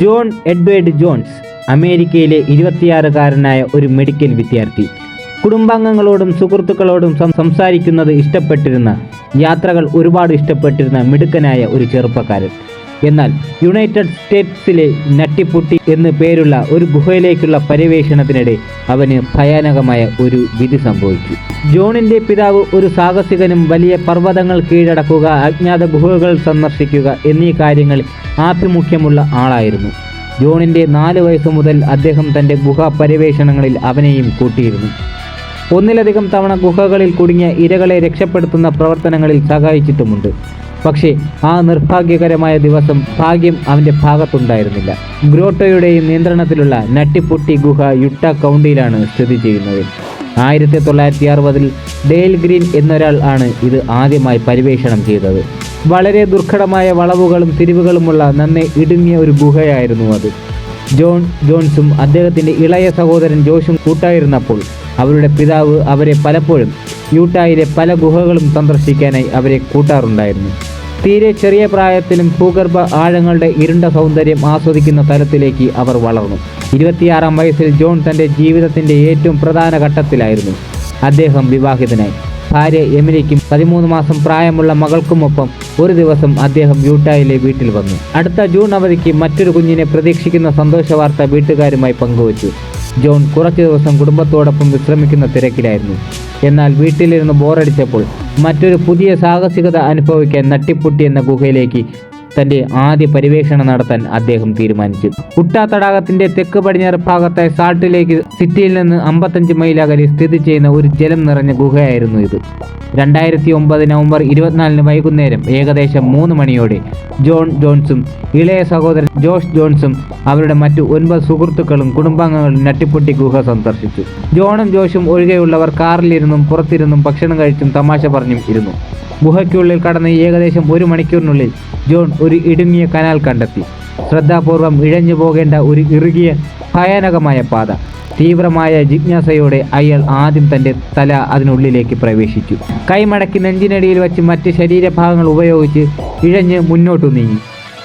John Edward John's അമേരിക്കയിലെ 26-കാരനായ ഒരു medical വിദ്യാർത്ഥി. കുടുംബാംഗങ്ങളോടും സുഹൃത്തുക്കളോടും സംസാരിക്കുന്നത് ഇഷ്ടപ്പെട്ടിരുന്ന, യാത്രകൾ ഒരുപാട് ഇഷ്ടപ്പെട്ടിരുന്ന മിടുക്കനായ ഒരു ചെറുപ്പക്കാരൻ. എന്നാൽ യുണൈറ്റഡ് സ്റ്റേറ്റ്സിലെ നട്ടിപ്പുട്ടി എന്ന് പേരുള്ള ഒരു ഗുഹയിലേക്കുള്ള പര്യവേഷണത്തിനിടെ അവന് ഭയാനകമായ ഒരു വിധി സംഭവിച്ചു. ജോണിൻ്റെ പിതാവ് ഒരു സാഹസികനും വലിയ പർവ്വതങ്ങൾ കീഴടക്കുക, അജ്ഞാത ഗുഹകൾ സന്ദർശിക്കുക എന്നീ കാര്യങ്ങളിൽ ആഭിമുഖ്യമുള്ള ആളായിരുന്നു. ജോണിൻ്റെ 4 വയസ്സ് മുതൽ അദ്ദേഹം തൻ്റെ ഗുഹാ പര്യവേഷണങ്ങളിൽ അവനെയും കൂട്ടിയിരുന്നു. ഒന്നിലധികം തവണ ഗുഹകളിൽ കുടുങ്ങിയ ഇരകളെ രക്ഷപ്പെടുത്തുന്ന പ്രവർത്തനങ്ങളിൽ സഹായിച്ചിട്ടുമുണ്ട്. പക്ഷേ ആ നിർഭാഗ്യകരമായ ദിവസം ഭാഗ്യം അവൻ്റെ ഭാഗത്തുണ്ടായിരുന്നില്ല. ഗ്രോട്ടോയുടെയും നിയന്ത്രണത്തിലുള്ള നട്ടിപ്പുട്ടി ഗുഹ യുട്ട കൗണ്ടിയിലാണ് സ്ഥിതി ചെയ്യുന്നത്. 1960-ൽ ഡെയിൽ ഗ്രീൻ എന്നൊരാൾ ആണ് ഇത് ആദ്യമായി പര്യവേഷണം ചെയ്തത്. വളരെ ദുർഘടമായ വളവുകളും തിരിവുകളുമുള്ള നന്നേ ഇടുങ്ങിയ ഒരു ഗുഹയായിരുന്നു അത്. ജോൺ ജോൺസും അദ്ദേഹത്തിൻ്റെ ഇളയ സഹോദരൻ ജോഷും കൂട്ടായിരുന്നപ്പോൾ അവരുടെ പിതാവ് അവരെ പലപ്പോഴും യൂട്ടായിലെ പല ഗുഹകളും സന്ദർശിക്കാനായി അവരെ കൂട്ടാറുണ്ടായിരുന്നു. തീരെ ചെറിയ പ്രായത്തിലും ഭൂഗർഭ ആഴങ്ങളുടെ ഇരുണ്ട സൗന്ദര്യം ആസ്വദിക്കുന്ന തലത്തിലേക്ക് അവർ വളർന്നു. 26-ാം വയസ്സിൽ ജോൺ തൻ്റെ ജീവിതത്തിൻ്റെ ഏറ്റവും പ്രധാന ഘട്ടത്തിലായിരുന്നു. അദ്ദേഹം വിവാഹിതനായി. ഭാര്യ എമിലിക്കും 13 മാസം പ്രായമുള്ള മകൾക്കുമൊപ്പം ഒരു ദിവസം അദ്ദേഹം യൂട്ടായിലെ വീട്ടിൽ വന്നു. അടുത്ത ജൂൺ അവധിക്ക് മറ്റൊരു കുഞ്ഞിനെ പ്രതീക്ഷിക്കുന്ന സന്തോഷ വാർത്ത വീട്ടുകാരുമായി പങ്കുവച്ചു. ജോൺ കുറച്ചു ദിവസം കുടുംബത്തോടൊപ്പം വിശ്രമിക്കുന്ന തിരക്കിലായിരുന്നു. എന്നാൽ വീട്ടിലിരുന്ന് ബോറടിച്ചപ്പോൾ മറ്റൊരു പുതിയ സാഹസികത അനുഭവിക്കാൻ നട്ടിപ്പുട്ടി എന്ന ഗുഹയിലേക്ക് തൻ്റെ ആദ്യ പര്യവേഷണം നടത്താൻ അദ്ദേഹം തീരുമാനിച്ചു. ഉട്ട തടാകത്തിൻ്റെ തെക്ക് പടിഞ്ഞാറ് ഭാഗത്തായി സാൾട്ട് ലേക്ക് സിറ്റിയിൽ നിന്ന് 55 മൈൽ അകലെ സ്ഥിതി ചെയ്യുന്ന ഒരു ജലം നിറഞ്ഞ ഗുഹയായിരുന്നു ഇത്. 2009 നവംബർ 24 വൈകുന്നേരം ഏകദേശം 3 മണിയോടെ ജോൺ ജോൺസും ഇളയ സഹോദരൻ ജോഷ് ജോൺസും അവരുടെ മറ്റു 9 സുഹൃത്തുക്കളും കുടുംബാംഗങ്ങളും നട്ടിപ്പുട്ടി ഗുഹ സന്ദർശിച്ചു. ജോണും ജോഷും ഒഴികെയുള്ളവർ കാറിലിരുന്നും പുറത്തിരുന്നും ഭക്ഷണം കഴിച്ചും തമാശ പറഞ്ഞും ഇരുന്നു. ഗുഹയ്ക്കുള്ളിൽ കടന്ന് ഏകദേശം 1 മണിക്കൂറിനുള്ളിൽ ജോൺ ഒരു ഇടുങ്ങിയ കനാൽ കണ്ടെത്തി. ശ്രദ്ധാപൂർവം ഇഴഞ്ഞു പോകേണ്ട ഒരു ഇറുകിയ ഭയാനകമായ പാത. തീവ്രമായ ജിജ്ഞാസയോടെ അയാൾ ആദ്യം തൻ്റെ തല അതിനുള്ളിലേക്ക് പ്രവേശിച്ചു. കൈമടക്കി നെഞ്ചിനടിയിൽ വച്ച് മറ്റ് ശരീരഭാഗങ്ങൾ ഉപയോഗിച്ച് ഇഴഞ്ഞ് മുന്നോട്ടു നീങ്ങി.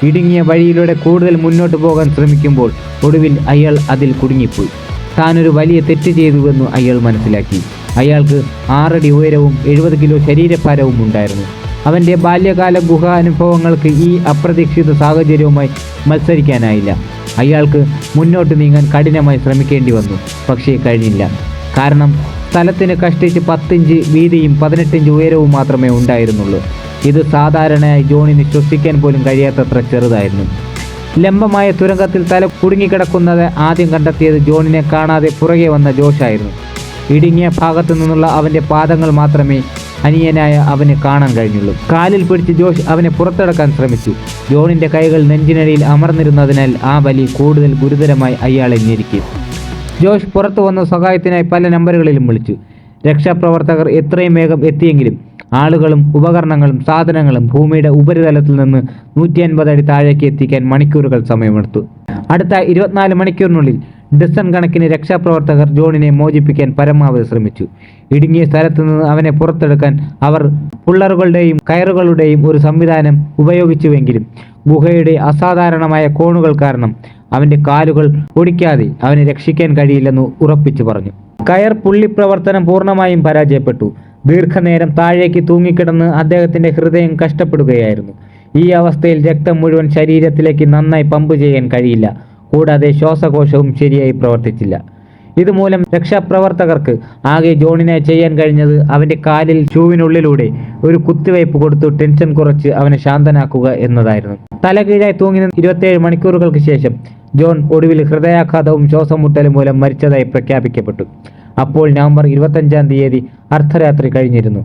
ഇടുങ്ങിയ വഴിയിലൂടെ കൂടുതൽ മുന്നോട്ട് പോകാൻ ശ്രമിക്കുമ്പോൾ ഒടുവിൽ അയാൾ അതിൽ കുടുങ്ങിപ്പോയി. താനൊരു വലിയ തെറ്റ് ചെയ്തുവെന്ന് അയാൾ മനസ്സിലാക്കി. അയാൾക്ക് 6 അടി ഉയരവും 70 കിലോ ശരീരഭാരവും ഉണ്ടായിരുന്നു. അവൻ്റെ ബാല്യകാല ഗുഹ അനുഭവങ്ങൾക്ക് ഈ അപ്രതീക്ഷിത സാഹചര്യവുമായി മത്സരിക്കാനായില്ല. അയാൾക്ക് മുന്നോട്ട് നീങ്ങാൻ കഠിനമായി ശ്രമിക്കേണ്ടി വന്നു. പക്ഷേ കഴിഞ്ഞില്ല. കാരണം സ്ഥലത്തിന് കഷ്ടിച്ച് 10 ഇഞ്ച് വീതിയും 18 ഇഞ്ച് ഉയരവും മാത്രമേ ഉണ്ടായിരുന്നുള്ളൂ. ഇത് സാധാരണയായി ജോണിന് ശ്വസിക്കാൻ പോലും കഴിയാത്തത്ര ചെറുതായിരുന്നു. ലംബമായ തുരങ്കത്തിൽ തല കുടുങ്ങിക്കിടക്കുന്നത് ആദ്യം കണ്ടെത്തിയത് ജോണിനെ കാണാതെ പുറകെ വന്ന ജോഷായിരുന്നു. ഇടുങ്ങിയ ഭാഗത്തു നിന്നുള്ള അവൻ്റെ പാദങ്ങൾ മാത്രമേ അനിയനായ അവന് കാണാൻ കഴിഞ്ഞുള്ളൂ. കാലിൽ പിടിച്ച് ജോഷ് അവനെ പുറത്തെടുക്കാൻ ശ്രമിച്ചു. ജോണിൻ്റെ കൈകൾ നെഞ്ചിനടിയിൽ അമർന്നിരുന്നതിനാൽ ആ വലി കൂടുതൽ ഗുരുതരമായി അയാളെ ഞെരുക്കി. ജോഷ് പുറത്തു വന്ന സഹായത്തിനായി പല നമ്പറുകളിലും വിളിച്ചു. രക്ഷാപ്രവർത്തകർ എത്രയും വേഗം എത്തിയെങ്കിലും ആളുകളും ഉപകരണങ്ങളും സാധനങ്ങളും ഭൂമിയുടെ ഉപരിതലത്തിൽ നിന്ന് 150 അടി താഴേക്ക് എത്തിക്കാൻ മണിക്കൂറുകൾ സമയമെടുത്തു. അടുത്ത 24 മണിക്കൂറിനുള്ളിൽ ഡസൻ കണക്കിന് രക്ഷാപ്രവർത്തകർ ജോണിനെ മോചിപ്പിക്കാൻ പരമാവധി ശ്രമിച്ചു. ഇടുങ്ങിയ സ്ഥലത്ത് നിന്ന് അവനെ പുറത്തെടുക്കാൻ അവർ പുള്ളറുകളുടെയും കയറുകളുടെയും ഒരു സംവിധാനം ഉപയോഗിച്ചുവെങ്കിലും ഗുഹയുടെ അസാധാരണമായ കോണുകൾ കാരണം അവൻ്റെ കാലുകൾ ഒടിക്കാതെ അവനെ രക്ഷിക്കാൻ കഴിയില്ലെന്ന് ഉറപ്പിച്ചു പറഞ്ഞു. കയർ പുള്ളി പ്രവർത്തനം പൂർണ്ണമായും പരാജയപ്പെട്ടു. ദീർഘനേരം താഴേക്ക് തൂങ്ങിക്കിടന്ന് അദ്ദേഹത്തിൻ്റെ ഹൃദയം കഷ്ടപ്പെടുകയായിരുന്നു. ഈ അവസ്ഥയിൽ രക്തം മുഴുവൻ ശരീരത്തിലേക്ക് നന്നായി പമ്പ് ചെയ്യാൻ കഴിയില്ല. കൂടാതെ ശ്വാസകോശവും ശരിയായി പ്രവർത്തിച്ചില്ല. ഇതുമൂലം രക്ഷാപ്രവർത്തകർക്ക് ആകെ ജോണിനെ ചെയ്യാൻ കഴിഞ്ഞത് അവൻ്റെ കാലിൽ ഷൂവിനുള്ളിലൂടെ ഒരു കുത്തിവയ്പ് കൊടുത്തു ടെൻഷൻ കുറച്ച് അവനെ ശാന്തനാക്കുക എന്നതായിരുന്നു. തലകീഴായി തൂങ്ങി 27 മണിക്കൂറുകൾക്ക് ശേഷം ജോൺ ഒടുവിൽ ഹൃദയാഘാതവും ശ്വാസം മുട്ടലും മൂലം മരിച്ചതായി പ്രഖ്യാപിക്കപ്പെട്ടു. അപ്പോൾ നവംബർ 25-ാം തീയതി അർദ്ധരാത്രി കഴിഞ്ഞിരുന്നു.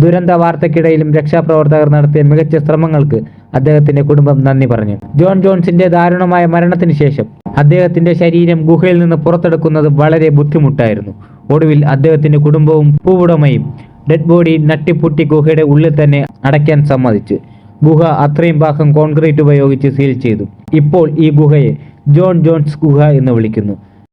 ദുരന്ത വാർത്തയ്ക്കിടയിലും രക്ഷാപ്രവർത്തകർ നടത്തിയ മികച്ച ശ്രമങ്ങൾക്ക് അദ്ദേഹത്തിന്റെ കുടുംബം നന്ദി പറഞ്ഞു. ജോൺ ജോൺസിന്റെ ദാരുണമായ മരണത്തിന് ശേഷം അദ്ദേഹത്തിന്റെ ശരീരം ഗുഹയിൽ നിന്ന് പുറത്തെടുക്കുന്നത് വളരെ ബുദ്ധിമുട്ടായിരുന്നു. ഒടുവിൽ അദ്ദേഹത്തിന്റെ കുടുംബവും ഭൂവുടമയും ഡെഡ് ബോഡി നട്ടിപ്പുട്ടി ഗുഹയുടെ ഉള്ളിൽ തന്നെ അടയ്ക്കാൻ സമ്മതിച്ചു. ഗുഹ അത്രയും ഭാഗം കോൺക്രീറ്റ് ഉപയോഗിച്ച് സീൽ ചെയ്തു. ഇപ്പോൾ ഈ ഗുഹയെ ജോൺ ജോൺസ് ഗുഹ എന്ന് വിളിക്കുന്നു.